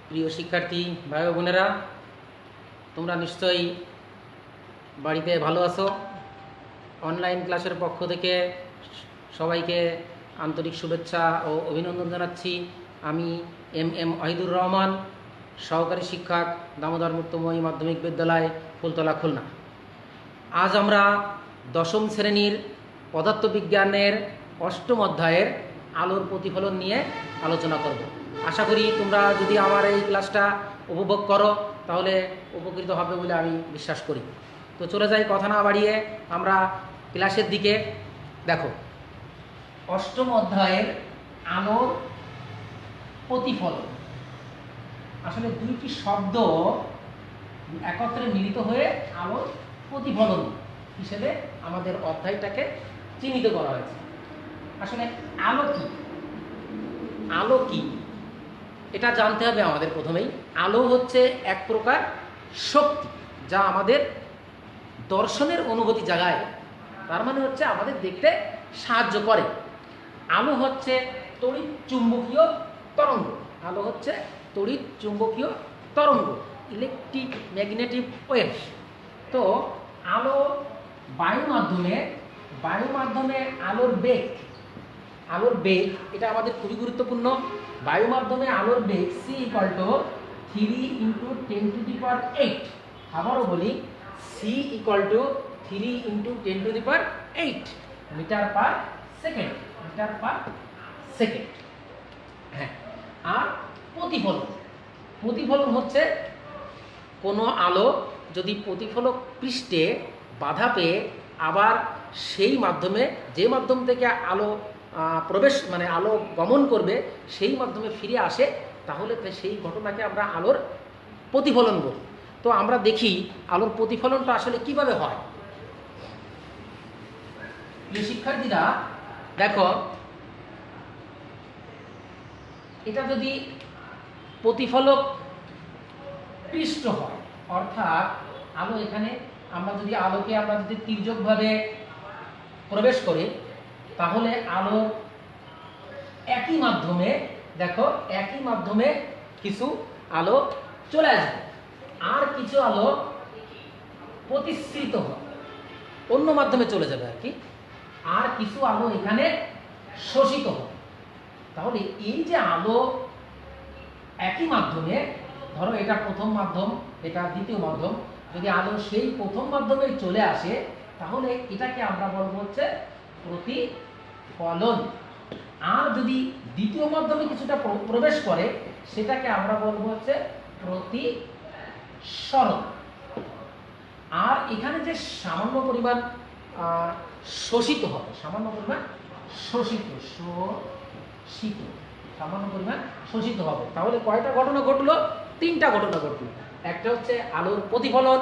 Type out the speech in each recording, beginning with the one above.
প্রিয় শিক্ষার্থী ভাই ও বোনেরা, তোমরা নিশ্চয়ই বাড়িতে ভালো আছো। অনলাইন ক্লাসের পক্ষ থেকে সবাইকে আন্তরিক শুভেচ্ছা ও অভিনন্দন জানাচ্ছি। আমি এম ওয়াহিদুর রহমান, সহকারী শিক্ষক, দামোদর মুক্তময়ী মাধ্যমিক বিদ্যালয়, ফুলতলা, খুলনা। আজ আমরা দশম শ্রেণীর পদার্থবিজ্ঞানের অষ্টম অধ্যায়ের আলোর প্রতিফলন নিয়ে আলোচনা করব। আশা করি তোমরা যদি আমার এই ক্লাসটা উপভোগ করো তাহলে উপকৃত হবে বলে আমি বিশ্বাস করি। তো চলে যাই কথা না বাড়িয়ে আমরা ক্লাসের দিকে। দেখো, অষ্টম অধ্যায়ের আলোর প্রতিফলন, আসলে দুইটি শব্দ একত্রে মিলিত হয়ে আলোর প্রতিফলন হিসেবে আমাদের অধ্যায়টাকে চিহ্নিত করা হয়েছে। আসলে আলো কি, আলো কি এটা জানতে হবে আমাদের প্রথমেই। আলো হচ্ছে এক প্রকার শক্তি যা আমাদের দর্শনের অনুভূতি জাগায়, তার মানে হচ্ছে আমাদের দেখতে সাহায্য করে। আলো হচ্ছে তড়িৎ চুম্বকীয় তরঙ্গ, আলো হচ্ছে তড়িৎ চুম্বকীয় তরঙ্গ, ইলেকট্রিক ম্যাগনেটিক ওয়েভস। তো আলো বায়ু মাধ্যমে আলোর বেগ, এটা আমাদের খুবই গুরুত্বপূর্ণ। বায়ু মাধ্যমে আলোর বেগ c = 3 × 10⁸। আবারও বলি, c = 3 × 10⁸ মিটার পার সেকেন্ড। হ্যাঁ, আর প্রতিফলন হচ্ছে কোনো আলো যদি প্রতিফলক পৃষ্ঠে বাধা পেয়ে আবার সেই মাধ্যমে, যে মাধ্যম থেকে আলো প্রবেশ মানে আলো গমন করবে সেই মাধ্যমে ফিরে আসে, তাহলে সেই ঘটনাকে আমরা আলোর প্রতিফলন বলি। তো আমরা দেখি আলোর প্রতিফলনটা আসলে কিভাবে হয়। প্রিয় শিক্ষার্থীরা দেখো, এটা যদি প্রতিফলক পৃষ্ঠ হয়, অর্থাৎ আলো এখানে আমরা যদি তির্যকভাবে প্রবেশ করি, তাহলে আলো একই মাধ্যমে কিছু আলো চলে আসবে, আর কিছু আলো প্রতিসৃত হবে, অন্য মাধ্যমে চলে যাবে আর কি, আর কিছু আলো এখানে শোষিত হবে। তাহলে এই যে আলো একই মাধ্যমে, ধরো এটা প্রথম মাধ্যম, এটা দ্বিতীয় মাধ্যম, যদি আলো সেই প্রথম মাধ্যমে চলে আসে তাহলে এটাকে আমরা বলবো হচ্ছে প্রতিফলন। আর যদি দ্বিতীয় মাধ্যমে কিছুটা প্রবেশ করে সেটাকে আমরা বলবো হচ্ছে প্রতিসরণ। আর এখানে যে সামান্য পরিমাণ শোষিত হবে, সামান্য পরিমাণ শোষিত হবে। তাহলে কয়টা ঘটনা ঘটলো? তিনটা ঘটনা ঘটলো। একটা হচ্ছে আলোর প্রতিফলন,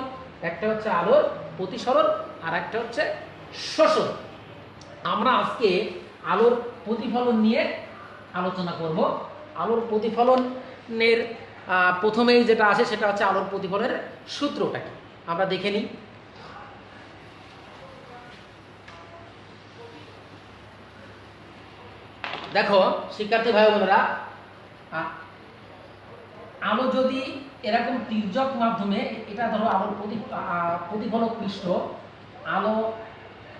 একটা হচ্ছে আলোর প্রতিসরণ, আর একটা হচ্ছে শোষণ। আমরা আজকে আলোর প্রতিফলন নিয়ে আলোচনা করব। আলোর প্রতিফলনের প্রথমেই যেটা আসে সেটা হচ্ছে আলোর প্রতিফলনের সূত্রটা কি, আমরা দেখে নিই। দেখো শিক্ষার্থী ভাই বোনেরা, আলো যদি এরকম তির্যক মাধ্যমে, এটা ধরো আলোর প্রতিফলক পৃষ্ঠ, আলো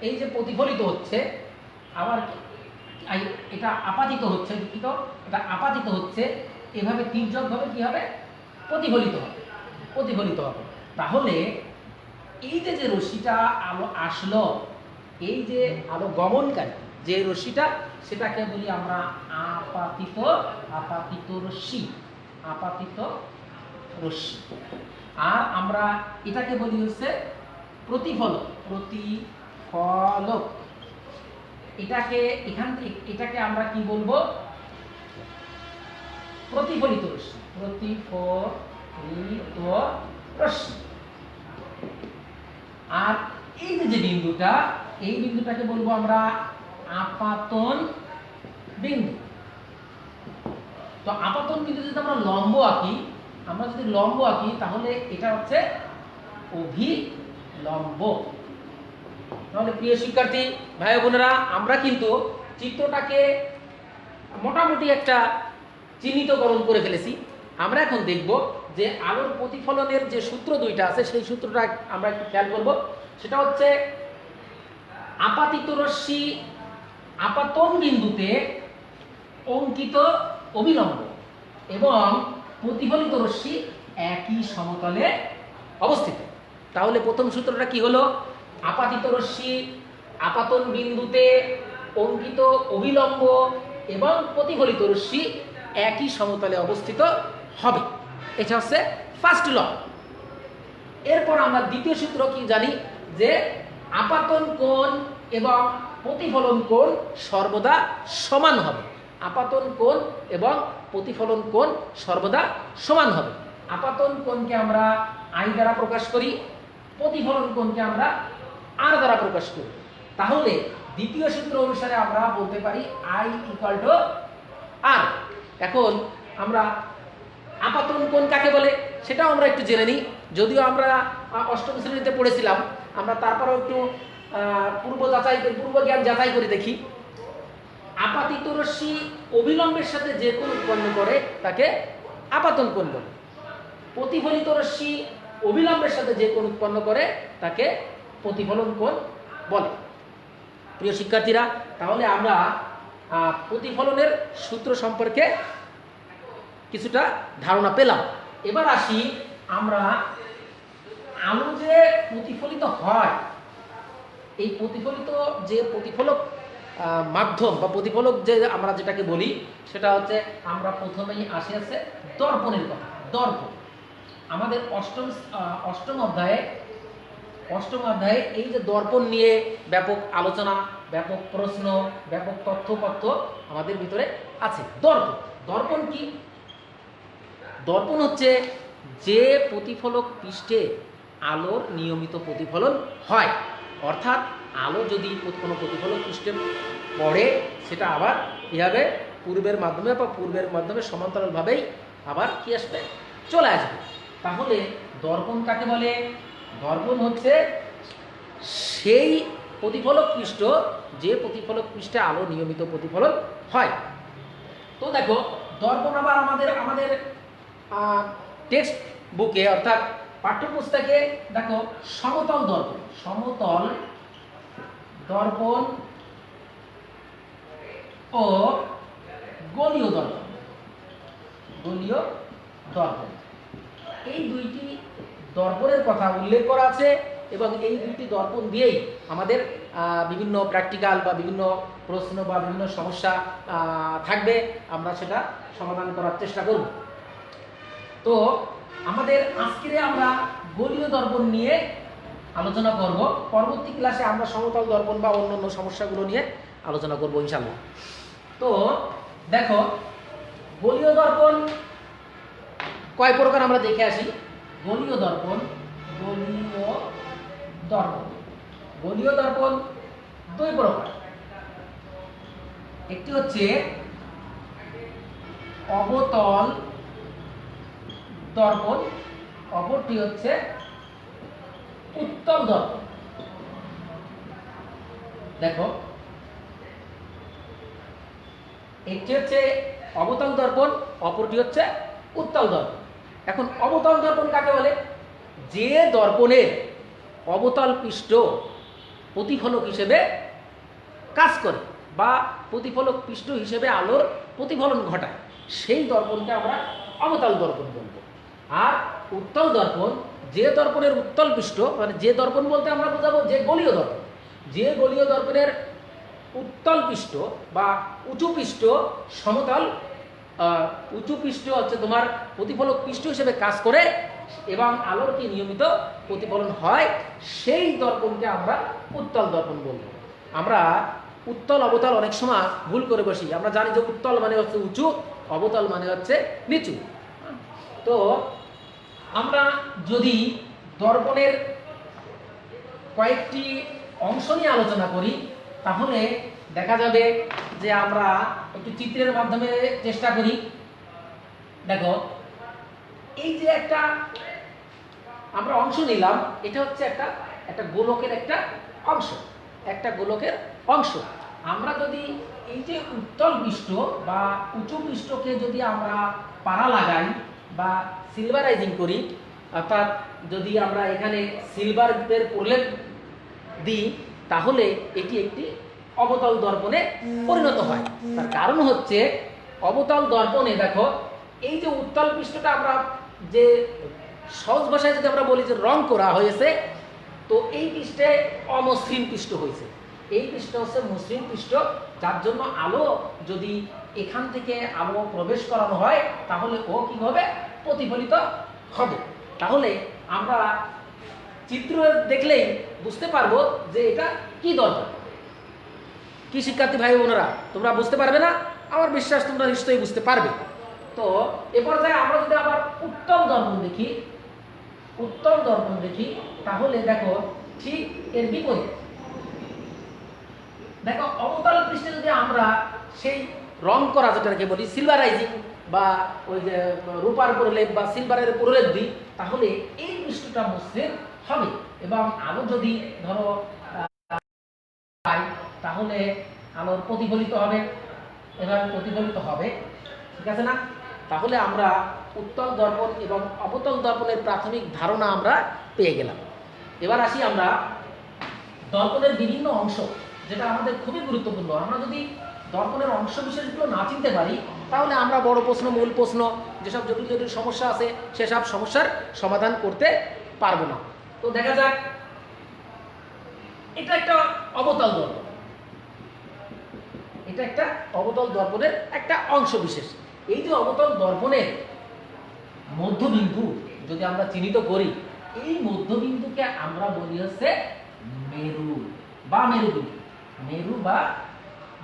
এই যে প্রতিফলিত হচ্ছে, আবার এটা আপাতিত হচ্ছে, এটা আপাতিত হচ্ছে, এভাবে তির্যকভাবে কি হবে? প্রতিফলিত হবে। তাহলে এই যে রশ্মিটা আলো আসলো, এই যে আলো গমনকারী যে রশ্মিটা, সেটাকে বলি আমরা আপাতিত রশ্মি। আর আমরা এটাকে বলি হচ্ছে প্রতিফলক। এটাকে আমরা কি বলবো? প্রতিফলিত রশ্মি। আর এই যে বিন্দুটা, এই বিন্দুটাকে বলবো আমরা আপাতন বিন্দু। তো আপাতন বিন্দু যদি আমরা লম্ব আঁকি, তাহলে এটা হচ্ছে অভিলম্ব। তাহলে প্রিয় শিক্ষার্থী ভাই বোনেরা, আমরা কিন্তু চিত্রটাকে মোটামুটি একটা চিহ্নিতকরণ করে ফেলেছি। আমরা এখন দেখব যে আলোর প্রতিফলনের যে সূত্র দুইটা আছে সেই সূত্রটা আমরা একটু খেয়াল করব। সেটা হচ্ছে আপাতিত রশ্মি আপাতন বিন্দুতে অঙ্কিত অবিলম্ব এবং প্রতিফলিত রশ্মি একই সমতলে অবস্থিত। তাহলে প্রথম সূত্রটা কি হলো? আপাতিত রশ্মি আপাতন বিন্দুতে অঙ্কিত অবিলম্ব এবং প্রতিফলিত রশ্মি একই সমতলে অবস্থিত হবে। এটা হচ্ছে ফার্স্ট ল। এরপর আমরা দ্বিতীয় সূত্র কি জানি যে আপাতন কোণ এবং প্রতিফলন কোণ সর্বদা সমান হবে। আপাতন কোণ এবং প্রতিফলন কোণ সর্বদা সমান হবে। আপাতন কোণকে আমরা আই দ্বারা প্রকাশ করি, প্রতিফলন কোণকে আমরা আর দ্বারা প্রকাশ করি। তাহলে দ্বিতীয় সূত্র অনুসারে আমরা বলতে পারি আই ইকুয়াল টু আর। এখন আমরা আপাতন কোণ কাকে বলে সেটাও আমরা একটু জেনে নিই। যদিও আমরা অষ্টম শ্রেণীতে পড়েছিলাম, আমরা তারপরেও একটু পূর্ব জ্ঞান যাচাই করে দেখি। আপাতিত রশ্মি অবিলম্বের সাথে যে কোণ উৎপন্ন করে তাকে আপাতন কোণ বলে। প্রতিফলিত রশ্মি অবিলম্বের সাথে যে কোণ উৎপন্ন করে তাকে প্রতিফলন কোণ বলে। প্রিয় শিক্ষার্থীরা, তাহলে আমরা প্রতিফলনের সূত্র সম্পর্কে কিছুটা ধারণা পেলাম। এবার আসি আমরা আলো যে প্রতিফলিত হয়, এই প্রতিফলিত যে প্রতিফলক মাধ্যম বা প্রতিফলক যে আমরা যেটাকে বলি সেটা হচ্ছে, আমরা প্রথমেই আছে দর্পণের কথা। দর্পণ আমাদের অষ্টম অধ্যায়ে এই যে দর্পণ নিয়ে ব্যাপক আলোচনা, ব্যাপক প্রশ্ন, ব্যাপক তথ্যপত্র আমাদের ভিতরে আছে। দর্পণ কি? দর্পণ হচ্ছে যে প্রতিফলক পৃষ্ঠে আলোর নিয়মিত প্রতিফলন হয়। অর্থাৎ আলো যদি কোনো প্রতিফলক পৃষ্ঠে পড়ে সেটা আবার কীভাবে পূর্বের মাধ্যমে সমান্তরালভাবেই আবার কি আসবে, চলে আসবে। তাহলে দর্পণ কাকে বলে? দর্পণ হচ্ছে সেই প্রতিফলক পৃষ্ঠ যে প্রতিফলক পৃষ্ঠে আলো নিয়মিত প্রতিফলন হয়। তো দেখো, দর্পণ আবার আমাদের টেক্সট বুকে অর্থাৎ পাঠ্যপুস্তকে দেখো সমতল দর্পণ ও গোলীয় দর্পণ এই দুইটি দর্পণের কথা উল্লেখ করা আছে এবং এই দুইটি দর্পণ দিয়েই আমাদের বিভিন্ন প্র্যাকটিক্যাল বা বিভিন্ন প্রশ্ন বা বিভিন্ন সমস্যা থাকবে, আমরা সেটা সমাধান করার চেষ্টা করব। তো আমাদের আজকে আমরা গোলীয় দর্পণ নিয়ে আলোচনা করব। পরবর্তী ক্লাসে আমরা সমতল দর্পণ বা অন্যান্য সমস্যাগুলো নিয়ে আলোচনা করব ইনশাআল্লাহ। তো দেখো, গোলীয় দর্পণ কয় প্রকার আমরা দেখে আসি। গোলীয় দর্পণ দুই প্রকার। একটি হচ্ছে অবতল দর্পণ, অপরটি হচ্ছে উত্তল দর্পণ। দেখো, একটি হচ্ছে অবতল দর্পণ, অপরটি হচ্ছে উত্তল দর্পণ। এখন অবতল দর্পণ কাকে বলে? যে দর্পণের অবতল পৃষ্ঠ প্রতিফলক হিসেবে কাজ করে বা প্রতিফলক পৃষ্ঠ হিসেবে আলোর প্রতিফলন ঘটায়, সেই দর্পণকে আমরা অবতল দর্পণ বলবো। আর উত্তল দর্পণ যে দর্পণের উত্তল পৃষ্ঠ, মানে যে দর্পণ বলতে আমরা বোঝাবো যে গলীয় দর্পণ, যে গলীয় দর্পণের উত্তল পৃষ্ঠ বা উঁচু পৃষ্ঠ সমতল, উঁচু পৃষ্ঠ হচ্ছে তোমার প্রতিফলক পৃষ্ঠ হিসেবে কাজ করে এবং আলোর কি নিয়মিত প্রতিফলন হয়, সেই দর্পণকে আমরা উত্তল দর্পণ বলবো। আমরা উত্তল অবতল অনেক সময় ভুল করে বসি। আমরা জানি যে উত্তল মানে হচ্ছে উঁচু, অবতল মানে হচ্ছে নিচু। তো আমরা যদি দর্পণের কয়েকটি অংশ নিয়ে আলোচনা করি তাহলে দেখা যাবে যে আমরা একটু চিত্রের মাধ্যমে চেষ্টা করি। দেখো, এই যে একটা আমরা অংশ নিলাম, এটা হচ্ছে একটা গোলকের অংশ। আমরা যদি এই যে উত্তল পৃষ্ঠ বা উঁচু পৃষ্ঠকে যদি আমরা পাড়া লাগাই, বা সিলভারাইজিং করি, অর্থাৎ যদি আমরা এখানে সিলভারের প্রলেপ দিই তাহলে এটি একটি অবতল দর্পণে পরিণত হয়। তার কারণ হচ্ছে অবতল দর্পণে দেখো এই যে উত্তল পৃষ্ঠটা আমরা যে সহজ ভাষায় যদি আমরা বলি যে রং করা হয়েছে, তো এই পৃষ্ঠে অমসৃণ পৃষ্ঠ হয়েছে। এই পৃষ্ঠ হচ্ছে মসৃণ পৃষ্ঠ, যার জন্য আলো যদি এখান থেকে আলো প্রবেশ করানো হয় তাহলে ও কি হবে, প্রতিফলিত হবে। তাহলে আমরা চিত্র দেখলেই বুঝতে পারবো যে এটা কি দর্পণ। কি শিক্ষার্থী ভাই বোনেরা, তোমরা বুঝতে পারবে না? আমার বিশ্বাস তোমরা নিশ্চয়ই বুঝতে পারবে। তো এ পর্যায়ে আমরা যদি আবার উত্তল দর্পণ দেখি, উত্তল দর্পণ দেখি তাহলে দেখো ঠিক এর বিপরীত। দেখো অবতল পৃষ্ঠে যদি আমরা সেই রং করা যেটাকে বলি সিলভারাইজিং বা ওই যে রূপার প্রলেপ বা সিলভারের প্রলেপ দিই তাহলে এই পৃষ্ঠটা মসৃণ হবে এবং আলো যদি ধরো তাহলে আলোর প্রতিফলিত হবে, এবার প্রতিফলিত হবে, ঠিক আছে না? তাহলে আমরা উত্তল দর্পণ এবং অবতল দর্পণের প্রাথমিক ধারণা আমরা পেয়ে গেলাম। এবার আসি আমরা দর্পণের বিভিন্ন অংশ, যেটা আমাদের খুবই গুরুত্বপূর্ণ। আমরা যদি দর্পণের অংশ বিশেষগুলো না চিনতে পারি তাহলে আমরা বড় প্রশ্ন, মূল প্রশ্ন, যেসব জটিল জটিল সমস্যা আছে সেসব সমস্যার সমাধান করতে পারবো না। তো দেখা যাক, এটা একটা অবতল দর্পণ, এটা একটা অবতল দর্পণের একটা অংশ বিশেষ। এই যে অবতল দর্পণের মধ্যবিন্দু যদি আমরা চিহ্নিত করি, এই মধ্যবিন্দুকে আমরা বলি হচ্ছে মেরু বা মেরুবিন্দু, মেরু বা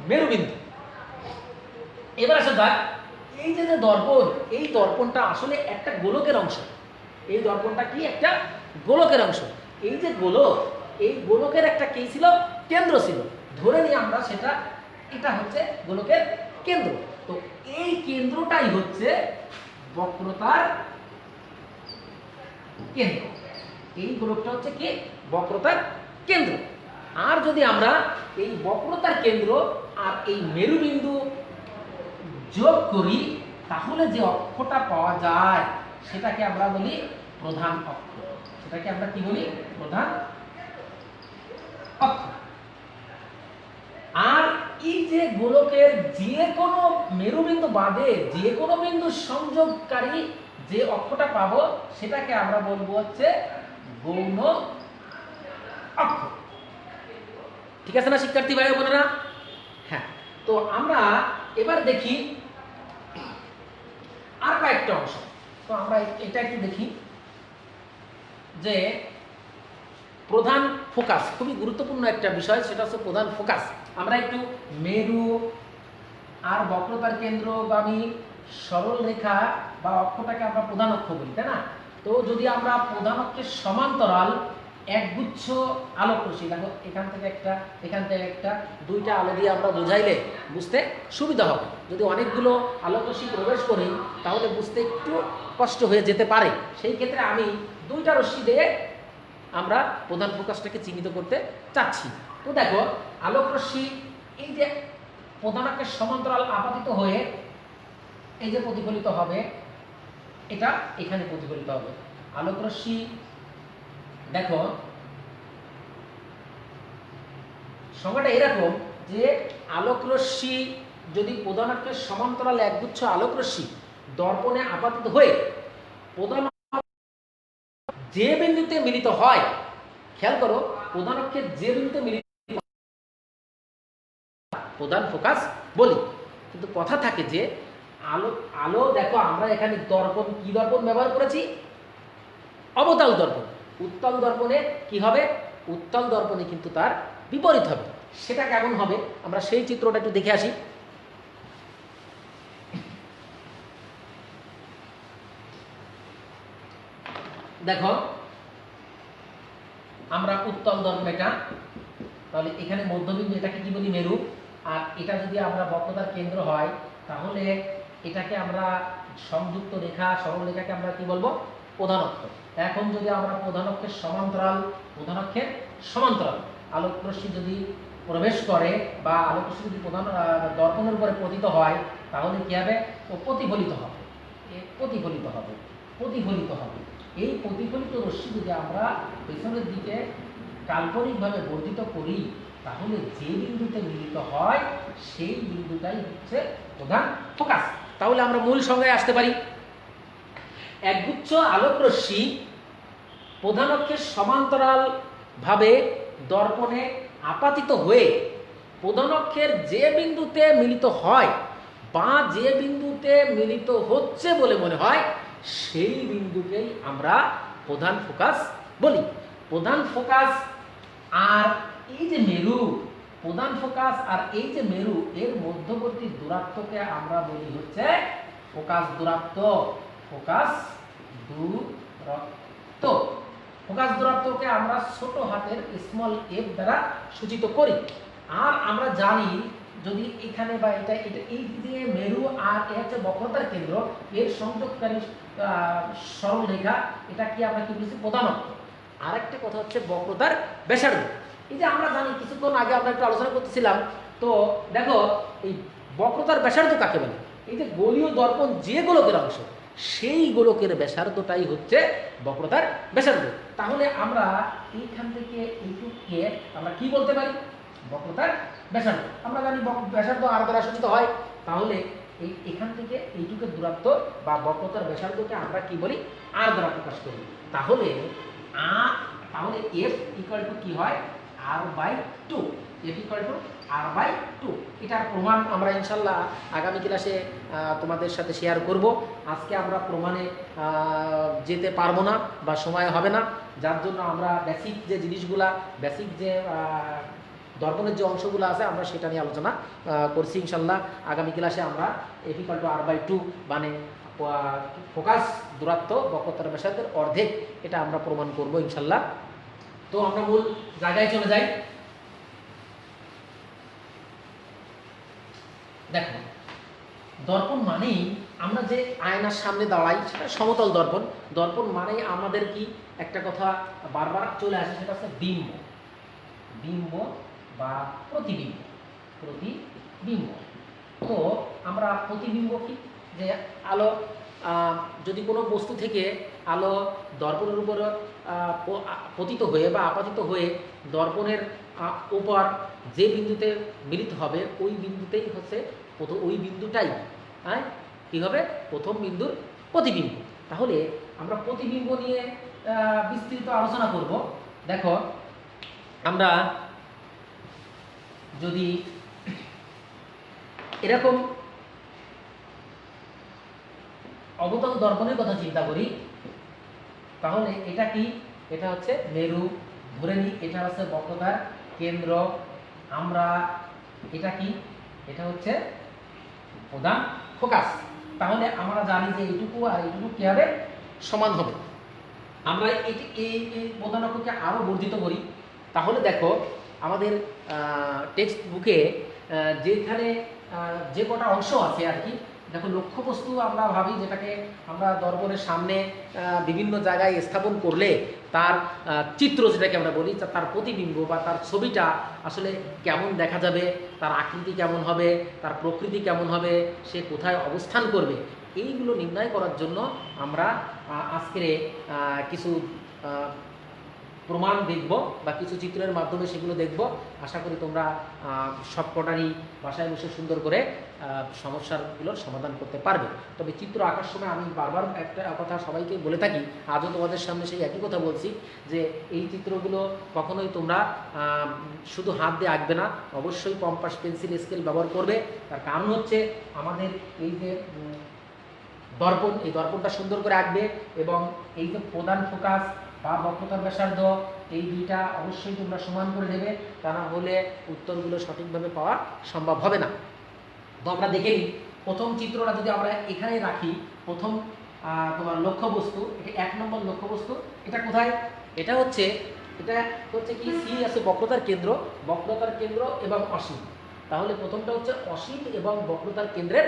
মেরুবিন্দু। এবার আসা যাক, এই যে দর্পণ, এই দর্পণটা আসলে একটা গোলকের অংশ। এই দর্পণটা কি একটা গোলকের অংশ। এই যে গোলক, এই গোলকের একটা কি ছিল, কেন্দ্র ছিল। ধরে নিই আমরা সেটা, এটা হচ্ছে গোলকের কেন্দ্র। তো এই কেন্দ্রটাই হচ্ছে বক্রতার কেন্দ্র। এই গোলকটা হচ্ছে কি, বক্রতার কেন্দ্র। আর যদি আমরা এই বক্রতার কেন্দ্র আর এই মেরুবিন্দু যোগ করি তাহলে যে অক্ষটা পাওয়া যায় সেটাকে আমরা বলি প্রধান অক্ষ। সেটাকে আমরা কি বলি, প্রধান অক্ষ। আর এই যে গোলকের যে কোনো মেরুবিন্দু বাদে যে কোনো বিন্দু সংযোগকারী যে অক্ষটা পাবো সেটাকে আমরা বলবো হচ্ছে গৌণ অক্ষ। ঠিক আছে না শিক্ষার্থী ভাই বোনেরা? হ্যাঁ, তো আমরা এবার দেখি আর কয়েকটা অংশ। তো আমরা এটা একটু দেখি যে প্রধান ফোকাস, খুবই গুরুত্বপূর্ণ একটা বিষয়, সেটা হচ্ছে প্রধান ফোকাস। আমরা একটু মেরু আর বক্রতার কেন্দ্রগামী সরল রেখা বা অক্ষটাকে আমরা প্রধান অক্ষ বলি, তাই না? তো যদি আমরা প্রধান অক্ষের সমান্তরাল একগুচ্ছ আলোক রশ্মি, দেখো এখান থেকে একটা, এখান থেকে একটা, দুইটা আলো দিয়ে আমরা বোঝাইলে বুঝতে সুবিধা হবে। যদি অনেকগুলো আলোক রশ্মি প্রবেশ করি তাহলে বুঝতে একটু কষ্ট হয়ে যেতে পারে। সেই ক্ষেত্রে আমি দুইটা রশ্মি দিয়ে আমরা প্রধান ফোকাসটাকে চিহ্নিত করতে চাচ্ছি। তো দেখো আলোক রশ্মি এই যে প্রধান অক্ষের সমান্তরাল আপাতিত হয়ে এই যে প্রতিফলিত হবে, এটা এখানে প্রতিফলিত হবে। আলোক রশ্মি দেখো সংজ্ঞাটা এরকম যে আলোক রশ্মি যদি প্রধান অক্ষের সমান্তরাল একগুচ্ছ আলোক রশ্মি দর্পণে আপাতিত হয়ে প্রধান যে বিন্দুতে মিলিত হয়, খেয়াল করো প্রধান অক্ষের যে বিন্দুতে মিলিত প্রধান ফোকাস বলি। কিন্তু কথা থাকে যে আলো আলো দেখো আমরা এখানে দর্পণ, কি দর্পণ ব্যবহার করেছি, অবতল দর্পণ। উত্তল দর্পণে কি হবে, উত্তল দর্পণে কিন্তু তার বিপরীত হবে। সেটা কেমন হবে আমরা সেই চিত্রটা একটু দেখে আসি। দেখো আমরা উত্তল দর্পণ এটা, তাহলে এখানে মধ্যবিন্দু, এটাকে কি বলি মেরু। আর এটা যদি আমরা বক্রতার কেন্দ্র হয় তাহলে এটাকে আমরা সংযুক্ত রেখা, সরল রেখাকে আমরা কি বলবো, প্রধান অক্ষ। এখন যদি আমরা প্রধান অক্ষের সমান্তরাল, প্রধান অক্ষের সমান্তরাল আলোক রশ্মি যদি প্রবেশ করে বা আলোক রশ্মি যদি প্রধান দর্পণের উপরে পতিত হয় তাহলে কি হবে, ও প্রতিফলিত হবে। প্রতিফলিত হবে, প্রতিফলিত হবে। এই প্রতিফলিত রশ্মি যদি আমরা পেছনের দিকে কাল্পনিকভাবে বর্ধিত করি, তাহলে যে বিন্দুতে মিলিত হয় সেই বিন্দুটাই হচ্ছে প্রধান ফোকাস। তাহলে আমরা মূল সংজ্ঞায় আসতে পারি। একগুচ্ছ আলোক রশ্মি প্রধান অক্ষের সমান্তরাল ভাবে দর্পণে আপাতিত হয়ে প্রধান অক্ষের যে বিন্দুতে মিলিত হয় বা যে বিন্দুতে মিলিত হচ্ছে বলে মনে হয় সেই বিন্দুকেই আমরা প্রধান ফোকাস বলি। প্রধান ফোকাস আর এই যে মেরু, প্রধান ফোকাস আর এই যে মেরু এর মধ্যবর্তী দূরত্বকে আমরা বলি হচ্ছে ফোকাস দূরত্ব। ফোকাস দূরত্ব, ফোকাস দূরত্বকে আমরা ছোট হাতের স্মল এফ দ্বারা সূচিত করি। আর আমরা জানি যদি এখানে বা এটা এটা এই যে মেরু আর এ হচ্ছে বক্রতার কেন্দ্র, এর সংযোগকারী সরল রেখা, এটা কি আমরা কি বলছি? প্রধান অক্ষ। আরেকটা কথা হচ্ছে বক্রতার ব্যাসার্ধ। এই যে আমরা জানি কিছুক্ষণ আগে আমরা একটু আলোচনা করতেছিলাম, তো দেখো এই বক্রতার ব্যাসার্ধ কাকে বলে? এই যে গোলীয় দর্পণ যে গোলকের অংশ, সেই গোলকের ব্যাসার্ধটাই হচ্ছে বক্রতার ব্যাসার্ধ। তাহলে আমরা এইখান থেকে এইটুকুকে আমরা কি বলতে পারি? বক্রতার ব্যাসার্ধ। আমরা জানি ব্যাসার্ধ আর দ্বারা সূচিত হয়, তাহলে এই এখান থেকে এইটুকুর দূরত্ব বা বক্রতার ব্যাসার্ধকে আমরা কি বলি? আর দ্বারা প্রকাশ করি। তাহলে তাহলে এফ ইকুয়াল টু কি হয়? r/2। F equal to r/2। এটার প্রমাণ আমরা ইনশাল্লাহ আগামী ক্লাসে তোমাদের সাথে শেয়ার করব। আজকে আমরা প্রমাণে যেতে পারবো না বা সময় হবে না, যার জন্য আমরা বেসিক যে জিনিসগুলা, বেসিক যে দর্পণের যে অংশগুলো আছে আমরা সেটা নিয়ে আলোচনা করছি। ইনশাল্লাহ আগামী ক্লাসে আমরা এফ ইকুয়াল টু r/2 মানে ফোকাস দূরত্ব বক্রতার ব্যাসার্ধের অর্ধেক, এটা আমরা প্রমাণ করব ইনশাল্লাহ। তো আমরা মূল জায়গায় চলে যাই। দেখো, দর্পণ মানেই আমরা যে আয়নার সামনে দাঁড়াই সেটা সমতল দর্পণ। দর্পণ মানেই আমাদের কি একটা কথা বারবার চলে আসে, সেটা হচ্ছে বিম্ব। বিম্ব বা প্রতিবিম্ব। প্রতিবিম্ব। তো আমরা প্রতিবিম্ব কি, যে আলো যদি কোনো বস্তু থেকে আলো দর্পণের উপর পতিত হয়ে বা আপাতিত হয়ে দর্পণের উপর যে বিন্দুতে মিলিত হবে ওই বিন্দুতেই হচ্ছে ওই বিন্দুটাই কী হবে? প্রথম বিন্দুর প্রতিবিম্ব। তাহলে আমরা প্রতিবিম্ব নিয়ে বিস্তৃত আলোচনা করব। দেখো, আমরা যদি এরকম অবতল দর্পণের কথা চিন্তা করি, তাহলে এটা কি? এটা হচ্ছে মেরু, ধরে নিই এটা হচ্ছে বক্রতার কেন্দ্র। আমরা এটা কি? এটা হচ্ছে প্রধান ফোকাস। তাহলে আমরা জানি যে এইটুকু আর এইটুকু কি হবে? সমান হবে। আমরা এই প্রধান অক্ষকে আরও বর্ধিত করি। তাহলে দেখো আমাদের টেক্সট বুকে যেখানে যে কটা অংশ আছে আর কি, দেখো লক্ষ্যবস্তু আমরা ভাবি যেটাকে আমরা দর্পণের সামনে বিভিন্ন জায়গায় স্থাপন করলে তার চিত্র যেটাকে আমরা বলি, তার প্রতিবিম্ব বা তার ছবিটা আসলে কেমন দেখা যাবে, তার আকৃতি কেমন হবে, তার প্রকৃতি কেমন হবে, সে কোথায় অবস্থান করবে, এইগুলো নির্ণয় করার জন্য আমরা আজকের কিছু প্রমাণ দেখব বা কিছু চিত্রের মাধ্যমে সেগুলো দেখব। আশা করি তোমরা সবকটারই বাসায় বসে সুন্দর করে সমস্যাগুলোর সমাধান করতে পারবে। তবে চিত্র আঁকার সময় আমি বারবার একটা কথা সবাইকে বলে থাকি, আজও তোমাদের সামনে সেই একই কথা বলছি, যে এই চিত্রগুলো কখনোই তোমরা শুধু হাত দিয়ে আঁকবে না, অবশ্যই কম্পাস, পেন্সিল, স্কেল ব্যবহার করবে। তার কারণ হচ্ছে আমাদের এই যে দর্পণ, এই দর্পণটা সুন্দর করে আঁকবে এবং এই যে প্রধান ফোকাস বা বক্রতার ব্যাসার্ধ, এই দুইটা অবশ্যই তোমরা সমান করে দেবে, তা না হলে উত্তরগুলো সঠিকভাবে পাওয়া সম্ভব হবে না। তো আমরা দেখে নিই প্রথম চিত্রটা যদি আমরা এখানে রাখি, প্রথম তোমার লক্ষ্যবস্তু, এটা 1 নম্বর লক্ষ্যবস্তু। এটা কোথায়? এটা হচ্ছে কি সি আছে বক্রতার কেন্দ্র, বক্রতার কেন্দ্র এবং অসীম। তাহলে প্রথমটা হচ্ছে অসীম এবং বক্রতার কেন্দ্রের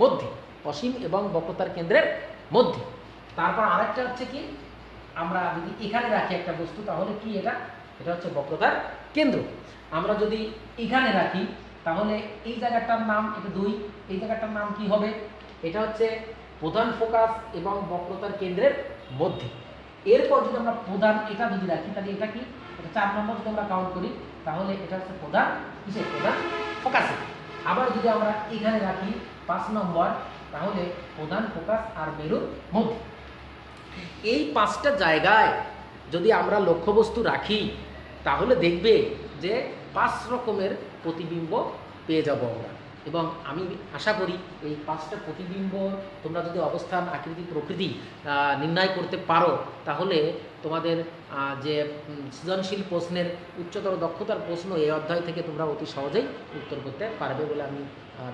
মধ্যে, অসীম এবং বক্রতার কেন্দ্রের মধ্যে। তারপর আরেকটা হচ্ছে কি, আমরা যদি এখানে রাখি একটা বস্তু, তাহলে কি এটা হচ্ছে বক্রতার কেন্দ্র। আমরা যদি এখানে রাখি তাহলে এই জায়গাটার নাম, এটা 2, এই জায়গাটার নাম কি হবে? এটা হচ্ছে প্রধান ফোকাস এবং বক্রতার কেন্দ্রের মধ্যে। এরপর যদি আমরা প্রধান এটা যদি রাখি তাহলে এটা কি, এটা 4 নম্বর যদি আমরা কাউন্ট করি তাহলে এটা হচ্ছে প্রধান কিসে, প্রধান ফোকাসে। আবার যদি আমরা এখানে রাখি 5 নম্বর তাহলে প্রধান ফোকাস আর মেরুর মধ্যে। এই 5টা জায়গায় যদি আমরা লক্ষ্যবস্তু রাখি তাহলে দেখবে যে 5 রকমের প্রতিবিম্ব পেয়ে যাব আমরা। এবং আমি আশা করি এই 5টা প্রতিবিম্ব তোমরা যদি অবস্থান, আকৃতি, প্রকৃতি নির্ণয় করতে পারো তাহলে তোমাদের যে সৃজনশীল প্রশ্নের উচ্চতর দক্ষতার প্রশ্ন এই অধ্যায় থেকে তোমরা অতি সহজেই উত্তর করতে পারবে বলে আমি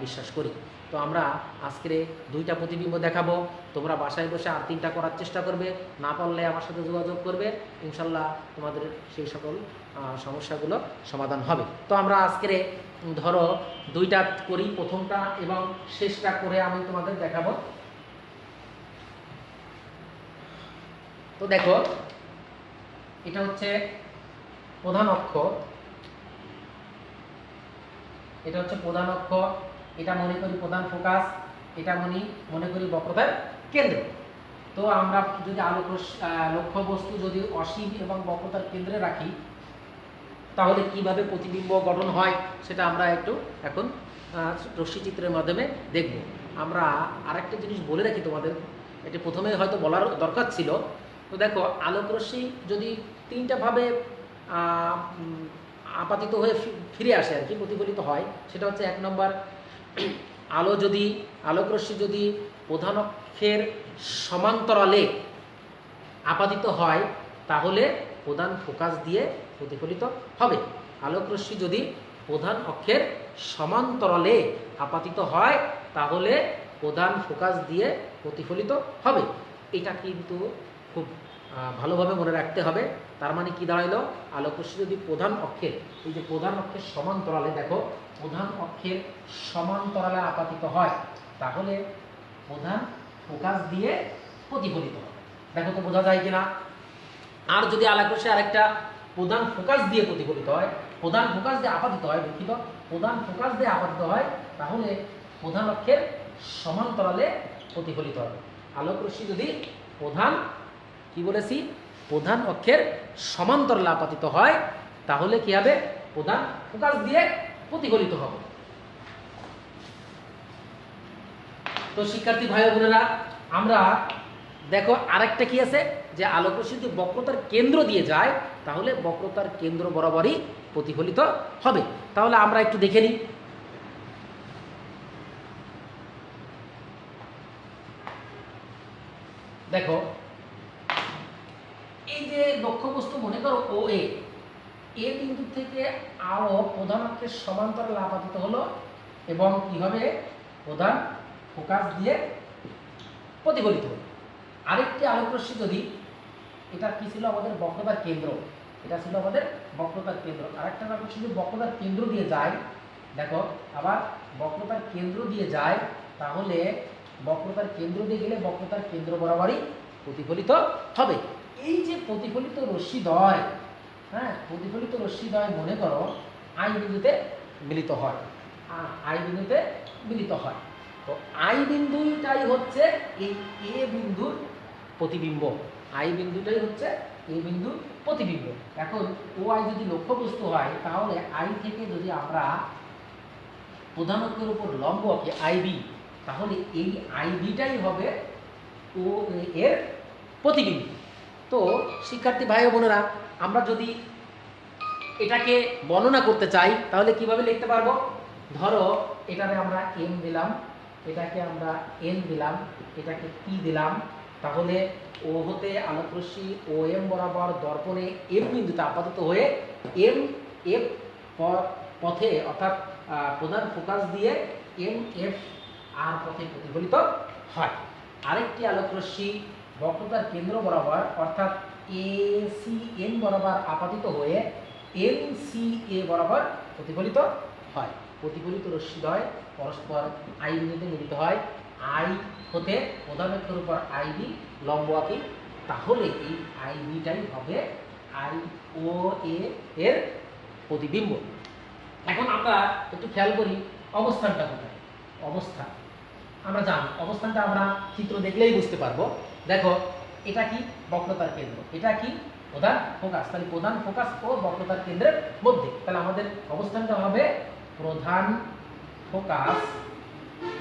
বিশ্বাস করি। তো আমরা আজকে 2টা প্রতিবিম্ব দেখাবো, তোমরা বাসায় বসে আর 3টা করার চেষ্টা করবে, না পারলে আমার সাথে যোগাযোগ করবে, ইনশাল্লাহ তোমাদের সেই সকল সমস্যাগুলো সমাধান হবে। তো আমরা আজকে ধরো 2টা করি, প্রথমটা এবং শেষটা করে আমি তোমাদের দেখাবো। তো দেখো এটা হচ্ছে প্রধান অক্ষ, এটা হচ্ছে প্রধান অক্ষ, এটা মনে করি প্রধান ফোকাস, এটা মনে করি বক্রতার কেন্দ্র। তো আমরা যদি লক্ষ্যবস্তু যদি অসীম এবং বক্রতার কেন্দ্রে রাখি তাহলে কিভাবে প্রতিবিম্ব গঠন হয় সেটা আমরা একটু এখন রশ্মিচিত্রের মাধ্যমে দেখব। আমরা আরেকটা জিনিস বলে রাখি তোমাদের, এটা প্রথমে হয়তো বলার দরকার ছিল। তো দেখো আলোক রশ্মি যদি 3টা ভাবে আপাতিত হয়ে ফিরে আসে আর কি, প্রতিফলিত হয়, সেটা হচ্ছে 1 নম্বর, আলোক রশ্মি যদি প্রধান অক্ষের সমান্তরালে আপাতিত হয় তাহলে প্রধান ফোকাস দিয়ে প্রতিফলিত হবে। আলোক রশ্মি যদি প্রধান অক্ষের সমান্তরালে আপাতিত হয় তাহলে প্রধান ফোকাস দিয়ে প্রতিফলিত হবে। এটা কিন্তু খুব ভালোভাবে মনে রাখতে হবে। তার মানে কি দাঁড়াইলো, আলোক রশ্মি যদি প্রধান অক্ষের, এই যে প্রধান অক্ষের সমান্তরালে, দেখো প্রধান অক্ষের সমান্তরালে আপাতিত হয় তাহলে প্রধান ফোকাস দিয়ে প্রতিফলিত হবে। দেখো তো বোঝা যায় কিনা। আর যদি আলোক রশ্মি আরেকটা প্রধান ফোকাস দিয়ে প্রতিফলিত হয়, প্রধান ফোকাস দিয়ে আপাতিত হয়, দুঃখিত, প্রধান ফোকাস দিয়ে আপাতিত হয় তাহলে প্রধান অক্ষের সমান্তরালে প্রতিফলিত হবে। আলোক রশ্মি যদি প্রধান, কি বলেছি, প্রধান অক্ষের সমান্তরালে আপাতিত হয় তাহলে কি হবে, প্রধান ফোকাস দিয়ে প্রতিফলিত হবে। তো শিক্ষার্থী ভাই বোনেরা, আমরা দেখো আরেকটা কি আছে, যে আলোক রশ্মি যদি বক্রতার কেন্দ্র দিয়ে যায় তাহলে বক্রতার কেন্দ্র বরাবরই প্রতিফলিত হবে। তাহলে আমরা একটু দেখে নিই। দেখো এই যে লক্ষ্যবস্তু মনে করো ও এ বিন্দু থেকে আলো প্রধান অক্ষের সমান্তরালে আপাতিত হলো এবং কি হবে, প্রধান ফোকাস দিয়ে প্রতিফলিত হলো। আরেকটি আলোক রশ্মি যদি, এটা কি ছিল আমাদের বক্রতার কেন্দ্র, এটা ছিল আমাদের বক্রতার কেন্দ্র, আরেকটা আলোক রশ্মি যদি বক্রতার কেন্দ্র দিয়ে যায়, দেখো আবার বক্রতার কেন্দ্র দিয়ে যায় তাহলে বক্রতার কেন্দ্র দিয়ে গেলে বক্রতার কেন্দ্র বরাবরই প্রতিফলিত হবে। এই যে প্রতিফলিত রশ্মিদ্বয়, হ্যাঁ প্রতিফলিত রশ্মিদ্বয় মনে করো আই বিন্দুতে মিলিত হয়, আই বিন্দুতে মিলিত হয়। তো আই বিন্দুটাই হচ্ছে এই এ বিন্দুর প্রতিবিম্ব, আই বিন্দুটাই হচ্ছে এ বিন্দুর প্রতিবিম্ব। এখন ও আই যদি লক্ষ্যবস্তু হয় তাহলে আই থেকে যদি আমরা প্রধান অক্ষের উপর লম্ব আঁকি আইবি, তাহলে এই আইবিটাই হবে ও এর প্রতিবিম্ব। তো শিক্ষার্থী ভাই বোনেরা, আমরা যদি এটাকে বর্ণনা করতে চাই তাহলে কিভাবে লিখতে পারবো, ধরো এটাকে আমরা এম দিলাম, এটাকে আমরা এন দিলাম, এটাকে পি দিলাম, তাহলে ও হতে আলোক রশ্মি ও এম বরাবর দর্পণে এম বিন্দুতে আপাতত হয়ে এম এফ পথে অর্থাৎ প্রধান ফোকাস দিয়ে এম এফ আর পথে প্রতিফলিত হয়। আরেকটি আলোক রশ্মি বক্রতার কেন্দ্র বরাবর অর্থাৎ এ সি এন বরাবর আপাতিত হয়ে এম সি এ বরাবর প্রতিফলিত হয়। প্রতিফলিত রশ্মিদ্বয় পরস্পর আই বিন্দুতে মিলিত হয়, আই হতে প্রধান অক্ষের উপর আইবি লম্ব আঁকি, তাহলে এই আইবিটাই হবে আই ও এর প্রতিবিম্ব। এখন আমরা একটু খেয়াল করি অবস্থানটা কোথায়, অবস্থান আমরা জানি, অবস্থানটা আমরা চিত্র দেখলেই বুঝতে পারবো। দেখো এটা কি বক্রতার কেন্দ্র, এটা কি প্রধান ফোকাস, তাহলে প্রধান ফোকাস ও বক্রতার কেন্দ্রের মধ্যে, তাহলে আমাদের অবস্থানটা হবে প্রধান ফোকাস,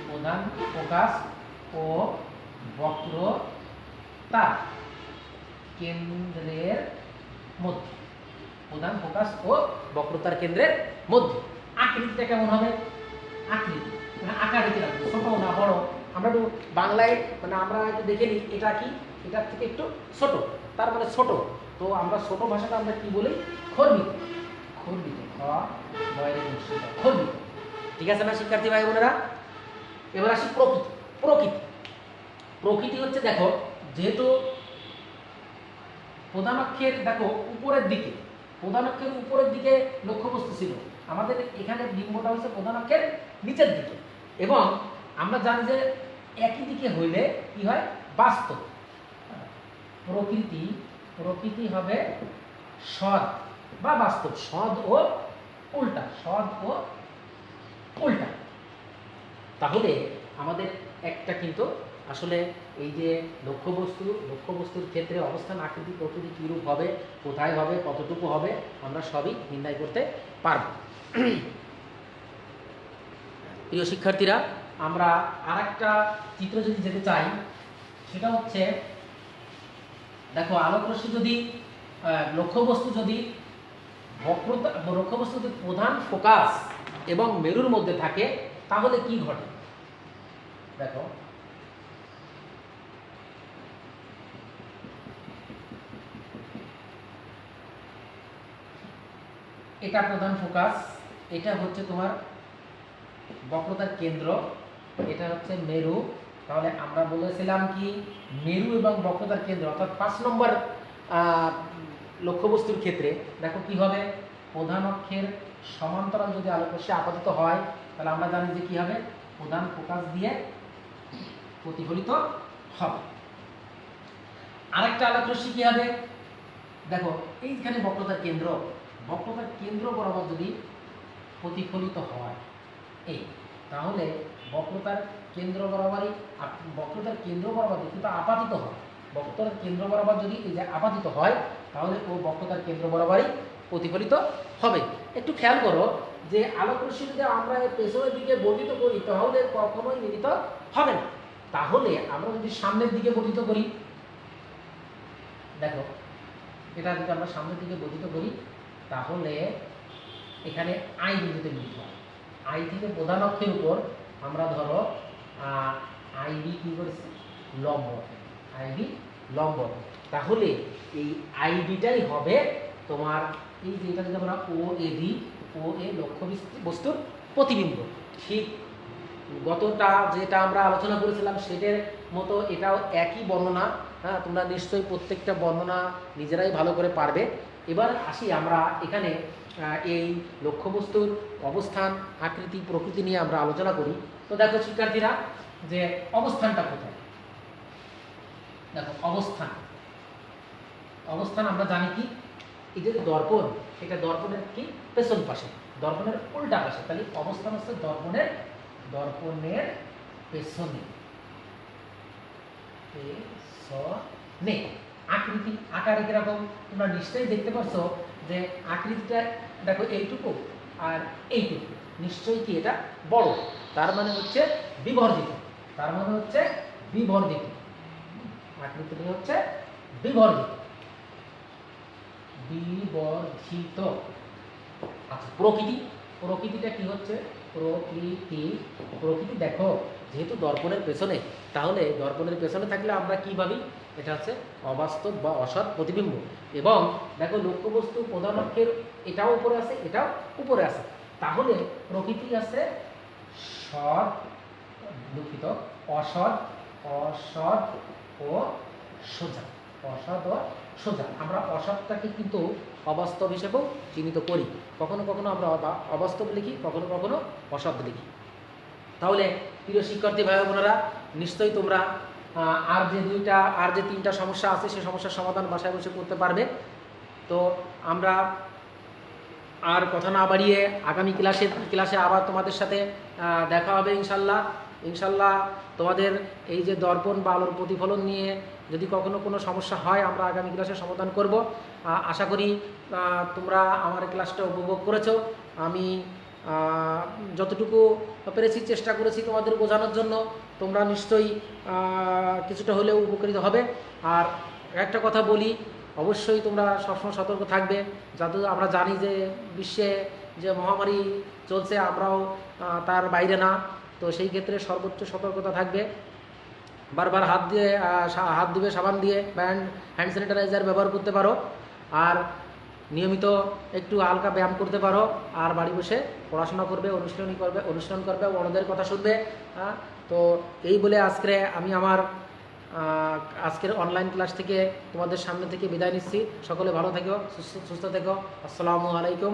প্রধান ফোকাস ও বক্রতার কেন্দ্রের মধ্যে, প্রধান ফোকাস ও বক্রতার কেন্দ্রের মধ্যে। আকৃতিটা কেমন হবে? আকৃতি মানে আকার দিকে রাখবো, ছোট না বড়, আমরা একটু বাংলায় মানে আমরা একটু দেখে নিই, এটা কি এটার থেকে একটু ছোট, তার মানে ছোট, তো আমরা ছোট ভাষাটা আমরা কি বলি? খর্বিত, খর্বিত, খর্বিত। ঠিক আছে না শিক্ষার্থী ভাই বোনেরা? এবার আসি প্রকৃতি। প্রকৃতি প্রকৃতি হচ্ছে, দেখো যেহেতু প্রধান অক্ষের দেখো উপরের দিকে, প্রধান অক্ষের উপরের দিকে লক্ষ্যবস্তু ছিল, আমাদের এখানে বিম্বটা হচ্ছে প্রধান অক্ষের নিচের দিকে, এবং আমরা জানি যে একই দিকে হইলে কি হয়? বাস্তব। প্রকৃতি, প্রকৃতি হবে সৎ বা বাস্তব, সৎ ও উল্টা, সৎ ও উল্টা। তাহলে আমাদের একটা কিন্তু আসলে এই যে লক্ষ্যবস্তু, লক্ষ্যবস্তুর ক্ষেত্রে অবস্থান, আকৃতি, প্রকৃতি কীরূপ হবে, কোথায় হবে, কতটুকু হবে, আমরা সবই নির্ণয় করতে পারব। প্রিয় শিক্ষার্থীরা, আমরা আরেকটা চিত্র যদি যেতে চাই, সেটা হচ্ছে দেখো আলোকরশ্মি যদি লক্ষ্যবস্তু যদি বক্রতা, লক্ষ্যবস্তু যদি প্রধান ফোকাস এবং মেরুর মধ্যে থাকে, তাহলে কি ঘটে? দেখো এটা প্রধান ফোকাস, এটা হচ্ছে তোমার বক্রতার কেন্দ্র, এটা হচ্ছে মেরু। তাহলে আমরা বলেছিলাম কি মেরু এবং বক্রতার কেন্দ্র অর্থাৎ 5 নম্বর লক্ষ্যবস্তুর ক্ষেত্রে দেখো কি হবে? প্রধান অক্ষের সমান্তরাল যদি আলোকরশ্মি আপতিত হয়, তাহলে আমরা জানি যে কি হবে? প্রধান ফোকাস দিয়ে প্রতিফলিত হবে। আরেকটা আলোকরশ্মি কি হবে? দেখো এইখানে বক্রতার কেন্দ্র, বক্রতার কেন্দ্র বরাবর যদি প্রতিফলিত হয় এই, তাহলে বক্রতার কেন্দ্র বরাবরই, বক্রতার কেন্দ্র বরাবর কিন্তু আপাতিত হয়, বক্রতার কেন্দ্র বরাবর যদি এই যে আপাতিত হয়, তাহলে ও বক্রতার কেন্দ্র বরাবরই প্রতিফলিত হবে। একটু খেয়াল করো যে আলোকরশ্মি যদি আমরা পেছনের দিকে বর্ধিত করি, তাহলে কখনোই মিলিত হবে না। তাহলে আমরা যদি সামনের দিকে বর্ধিত করি, দেখো এটা যদি আমরা সামনের দিকে বর্ধিত করি, তাহলে এখানে আই বিন্দুতে মিলিত হয়। আই থেকে প্রধান অক্ষের উপর আমরা ধরো আইবি কি করেছি? লম্ব, আইবি লম্ব। তাহলে এই আইবিটাই হবে তোমার এই যে এটা যদি আমরা ও এ দিই, ও এ লক্ষ্য বস্তুর প্রতিবিম্ব। ঠিক গতটা যেটা আমরা আলোচনা করেছিলাম সেটার মতো এটাও একই বর্ণনা। হ্যাঁ, তোমরা নিশ্চয়ই প্রত্যেকটা বর্ণনা নিজেরাই ভালো করে পারবে। এবার আসি আমরা এখানে এই লক্ষ্যবস্তুর অবস্থান, আকৃতি, প্রকৃতি নিয়ে আমরা আলোচনা করি। তো দেখো শিক্ষার্থীরা যে অবস্থানটা কোথায়? দেখো অবস্থান, অবস্থান আমরা জানি কি এই যে দর্পণ, এটা দর্পণের কি পেছন পাশে, দর্পণের উল্টা পাশে, তাহলে অবস্থান হচ্ছে দর্পণের, দর্পণের পেছনে, পেছনে। আকৃতি, আকার কিরকম তোমরা নিশ্চয়ই দেখতে পাচ্ছ যে আকৃতিটা দেখো এইটুকু আর এইটুকু, নিশ্চয়ই কি এটা বড়, তার মানে হচ্ছে বিবর্ধিত, তার মানে হচ্ছে বিবর্ধিত, আকৃতিটা হচ্ছে বিবর্ধিত, বিবর্ধিত। আচ্ছা প্রকৃতি, প্রকৃতিটা কি হচ্ছে? প্রকৃতি, প্রকৃতি দেখো যেহেতু দর্পণের পেছনে, তাহলে দর্পণের পেছনে থাকলে আমরা কি ভাবি? এটা হচ্ছে অবাস্তব বা অসৎ প্রতিবিম্ব। এবং দেখো লক্ষ্যবস্তু প্রধান অক্ষের এটাও উপরে আছে, এটাও উপরে আছে, তাহলে প্রকৃতি আছে সৎ, দুঃখিত, অসৎ, অসৎ ও সোজা, অসৎ ও সোজা। আমরা অসৎটাকে কিন্তু অবাস্তব হিসেবেও চিহ্নিত করি, কখনো কখনো আমরা অবাস্তব লিখি, কখনো কখনো অসৎ লিখি। তাহলে প্রিয় শিক্ষার্থী ভাই বোনেরা, নিশ্চয়ই তোমরা আর যে তিনটা সমস্যা আছে সেই সমস্যার সমাধান বাসায় বসে করতে পারবে। তো আমরা আর কথা না বাড়িয়ে আগামী ক্লাসে আবার তোমাদের সাথে দেখা হবে ইনশাল্লাহ। ইনশাল্লাহ তোমাদের এই যে দর্পণ বা আলোর প্রতিফলন নিয়ে যদি কখনো কোনো সমস্যা হয় আমরা আগামী ক্লাসে সমাধান করব। আশা করি তোমরা আমার এই ক্লাসটা উপভোগ করেছো। আমি যতটুকু পেরেছি চেষ্টা করেছি তোমাদের বোঝানোর জন্য। তোমরা নিশ্চয়ই কিছুটা হলেও উপকৃত হবে। আর একটা কথা বলি, অবশ্যই তোমরা সবসময় সতর্ক থাকবে। যাতে আমরা জানি যে বিশ্বে যে মহামারী চলছে আমরাও তার বাইরে না, তো সেই ক্ষেত্রে সর্বোচ্চ সতর্কতা থাকবে। বারবার হাত ধুবে সাবান দিয়ে, হ্যান্ড স্যানিটাইজার ব্যবহার করতে পারো। আর নিয়মিত একটু হালকা ব্যায়াম করতে পারো। আর বাড়ি বসে পড়াশোনা করবে, অনুশীলন করবে, বড়দের কথা শুনবে। তো এই বলে আমি আমার আজকের অনলাইন ক্লাস থেকে তোমাদের সামনে থেকে বিদায় নিচ্ছি। সকলে ভালো থেকো, সুস্থ থেকো। আসসালামু আলাইকুম।